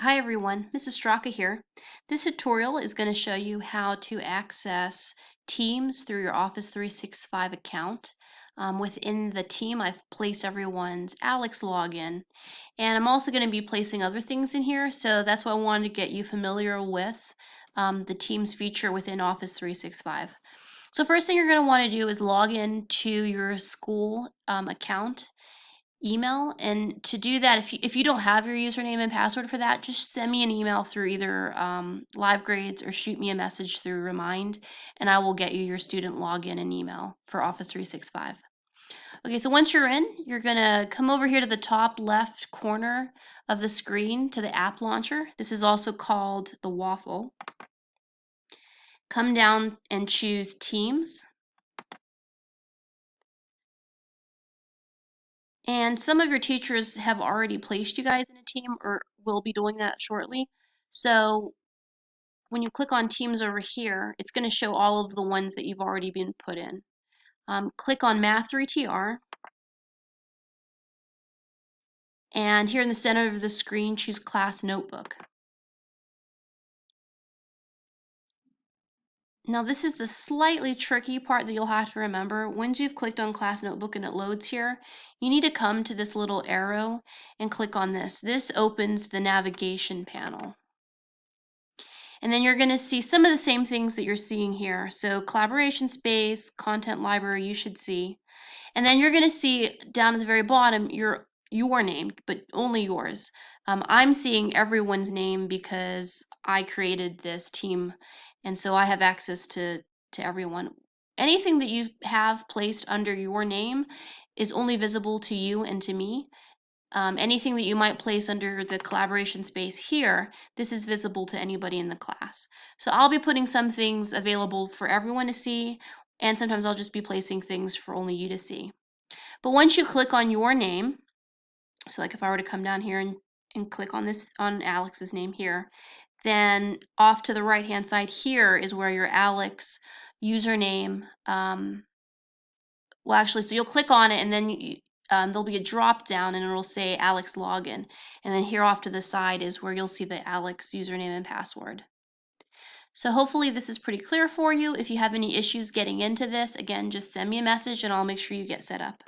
Hi everyone, Mrs. Straka here. This tutorial is going to show you how to access Teams through your Office 365 account. Within the team, I've placed everyone's Alex login, and I'm also going to be placing other things in here, so that's why I wanted to get you familiar with the Teams feature within Office 365. So first thing you're going to want to do is log in to your school account email. And to do that, if you don't have your username and password for that, just send me an email through either LiveGrades or shoot me a message through Remind, and I will get you your student login and email for Office 365. Okay, so once you're in, you're gonna come over here to the top left corner of the screen to the app launcher. This is also called the waffle. Come down and choose Teams. And some of your teachers have already placed you guys in a team or will be doing that shortly. So when you click on Teams over here, it's going to show all of the ones that you've already been put in. Click on Math3TR, and here in the center of the screen, choose Class Notebook. Now this is the slightly tricky part that you'll have to remember. Once you've clicked on Class Notebook and it loads here, you need to come to this little arrow and click on this. This opens the navigation panel. And then you're going to see some of the same things that you're seeing here. So collaboration space, content library, you should see. And then you're going to see down at the very bottom your name, but only yours. I'm seeing everyone's name because I created this team, and so I have access to everyone. Anything that you have placed under your name is only visible to you and to me. Anything that you might place under the collaboration space here, this is visible to anybody in the class. So I'll be putting some things available for everyone to see, and sometimes I'll just be placing things for only you to see. But once you click on your name, so like if I were to come down here and click on this, on Alex's name here, then off to the right hand side here is where your Alex username, well actually, so you'll click on it and then there'll be a drop down and it'll say Alex login. And then here off to the side is where you'll see the Alex username and password. So hopefully this is pretty clear for you. If you have any issues getting into this, again, just send me a message and I'll make sure you get set up.